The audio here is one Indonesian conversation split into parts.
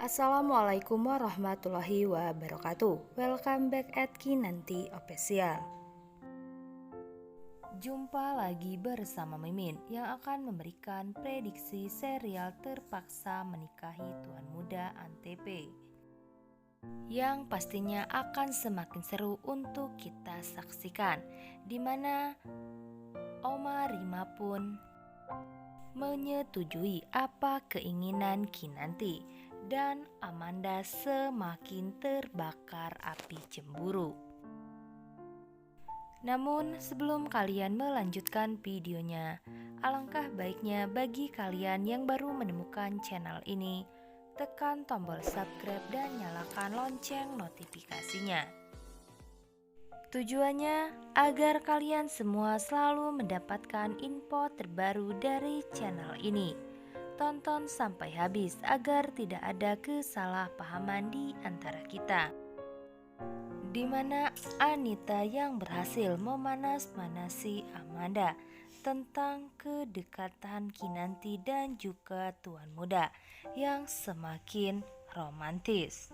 Assalamualaikum warahmatullahi wabarakatuh. Welcome back at Kinanti Official. Jumpa lagi bersama Mimin yang akan memberikan prediksi serial Terpaksa Menikahi Tuan Muda Antv, yang pastinya akan semakin seru untuk kita saksikan, di mana Oma Rima pun menyetujui apa keinginan Kinanti dan Amanda semakin terbakar api cemburu. Namun sebelum kalian melanjutkan videonya, alangkah baiknya bagi kalian yang baru menemukan channel ini, tekan tombol subscribe dan nyalakan lonceng notifikasinya. Tujuannya agar kalian semua selalu mendapatkan info terbaru dari channel ini. Tonton sampai habis agar tidak ada kesalahpahaman di antara kita, di mana Anita yang berhasil memanas-manasi Amanda tentang kedekatan Kinanti dan juga Tuan Muda yang semakin romantis.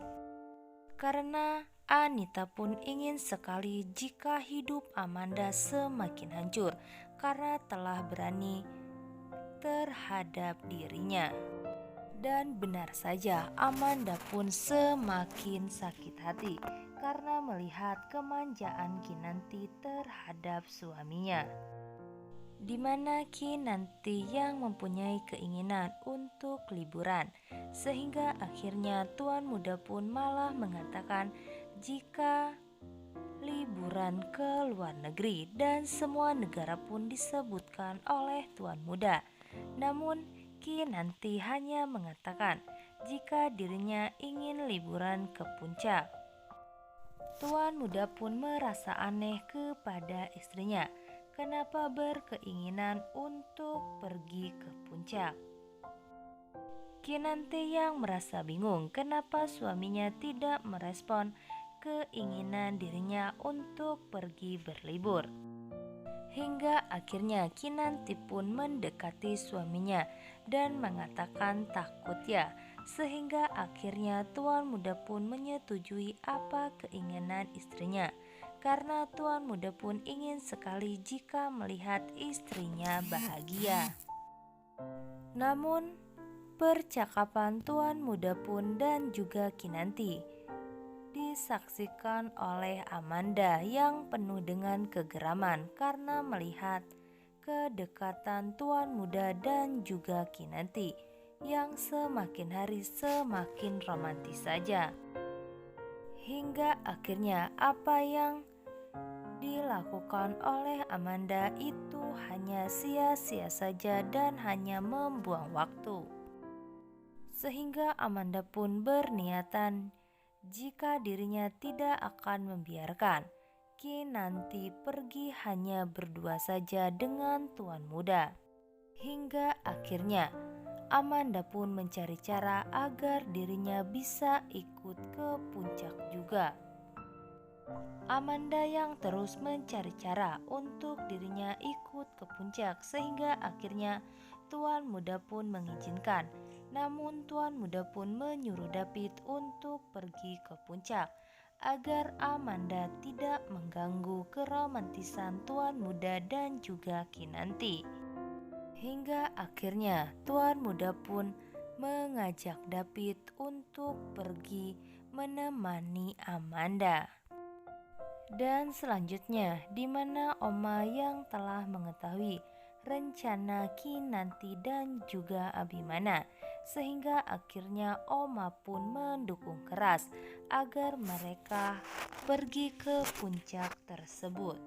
Karena Anita pun ingin sekali jika hidup Amanda semakin hancur karena telah berani terhadap dirinya. Dan benar saja, Amanda pun semakin sakit hati karena melihat kemanjaan Kinanti terhadap suaminya, di mana Kinanti yang mempunyai keinginan untuk liburan, sehingga akhirnya Tuan Muda pun malah mengatakan jika liburan ke luar negeri dan semua negara pun disebutkan oleh Tuan Muda. Namun Kinanti hanya mengatakan jika dirinya ingin liburan ke puncak. Tuan Muda pun merasa aneh kepada istrinya, kenapa berkeinginan untuk pergi ke puncak. Kinanti yang merasa bingung kenapa suaminya tidak merespon keinginan dirinya untuk pergi berlibur. Hingga akhirnya Kinanti pun mendekati suaminya dan mengatakan takut ya, sehingga akhirnya Tuan Muda pun menyetujui apa keinginan istrinya, karena Tuan Muda pun ingin sekali jika melihat istrinya bahagia. Namun percakapan Tuan Muda pun dan juga Kinanti disaksikan oleh Amanda yang penuh dengan kegeraman karena melihat kedekatan Tuan Muda dan juga Kinanti yang semakin hari semakin romantis saja. Hingga akhirnya apa yang dilakukan oleh Amanda itu hanya sia-sia saja dan hanya membuang waktu. Sehingga Amanda pun berniatan jika dirinya tidak akan membiarkan Kinanti pergi hanya berdua saja dengan Tuan Muda. Hingga akhirnya Amanda pun mencari cara agar dirinya bisa ikut ke puncak juga. Amanda yang terus mencari cara untuk dirinya ikut ke puncak sehingga akhirnya Tuan Muda pun mengizinkan. Namun Tuan Muda pun menyuruh David untuk pergi ke puncak agar Amanda tidak mengganggu keromantisan Tuan Muda dan juga Kinanti. Hingga akhirnya Tuan Muda pun mengajak David untuk pergi menemani Amanda. Dan selanjutnya, di mana Oma yang telah mengetahui rencana Kinanti dan juga Abimana, sehingga akhirnya Oma pun mendukung keras agar mereka pergi ke puncak tersebut.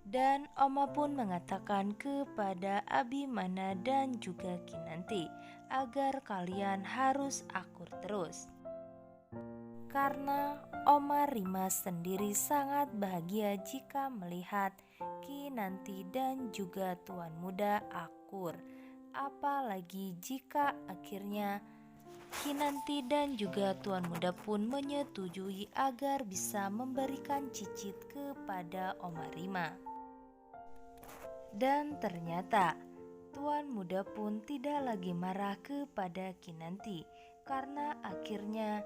Dan Oma pun mengatakan kepada Abimana dan juga Kinanti agar kalian harus akur terus. Karena Oma Rima sendiri sangat bahagia jika melihat Kinanti dan juga Tuan Muda akur. Apalagi jika akhirnya Kinanti dan juga Tuan Muda pun menyetujui agar bisa memberikan cicit kepada Oma Rima. Dan ternyata Tuan Muda pun tidak lagi marah kepada Kinanti karena akhirnya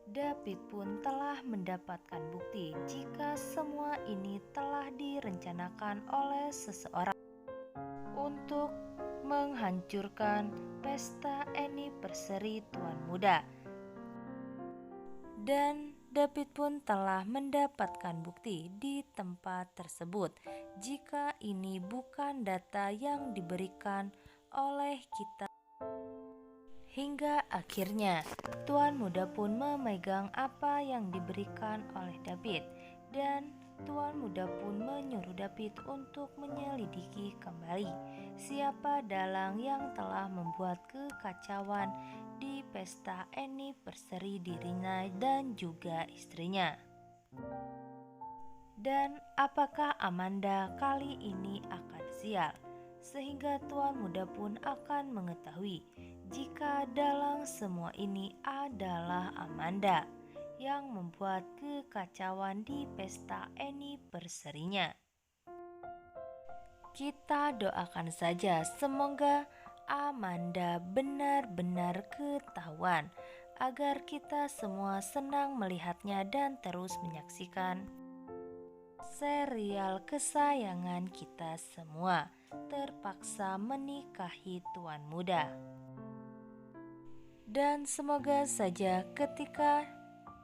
David pun telah mendapatkan bukti jika semua ini telah direncanakan oleh seseorang untuk menghancurkan pesta anniversary Tuan Muda. Dan David pun telah mendapatkan bukti di tempat tersebut jika ini bukan data yang diberikan oleh kita. Hingga akhirnya Tuan Muda pun memegang apa yang diberikan oleh David, dan Tuan Muda pun menyuruh David untuk menyelidiki kembali siapa dalang yang telah membuat kekacauan di pesta anniversary dirinya dan juga istrinya. Dan apakah Amanda kali ini akan sial, sehingga Tuan Muda pun akan mengetahui jika dalang semua ini adalah Amanda yang membuat kekacauan di pesta anniversary-nya. Kita doakan saja semoga Amanda benar-benar ketahuan, agar kita semua senang melihatnya dan terus menyaksikan serial kesayangan kita semua, Terpaksa Menikahi Tuan Muda. Dan semoga saja ketika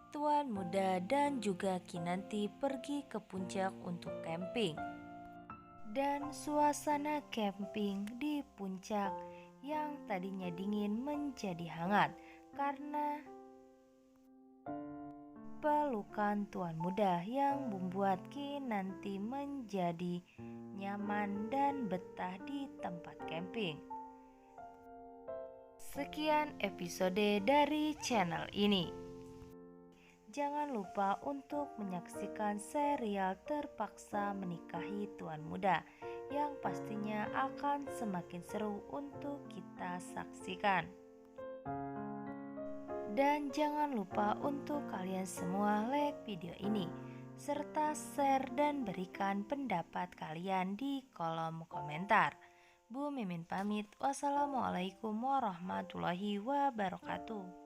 Tuan Muda dan juga Kinanti pergi ke puncak untuk camping, dan suasana camping di puncak yang tadinya dingin menjadi hangat karena pelukan Tuan Muda yang membuat Kinanti menjadi nyaman dan betah di tempat camping. Sekian episode dari channel ini. Jangan lupa untuk menyaksikan serial Terpaksa Menikahi Tuan Muda yang pastinya akan semakin seru untuk kita saksikan. Dan jangan lupa untuk kalian semua like video ini, serta share dan berikan pendapat kalian di kolom komentar. Bu Mimin pamit. Wassalamualaikum warahmatullahi wabarakatuh.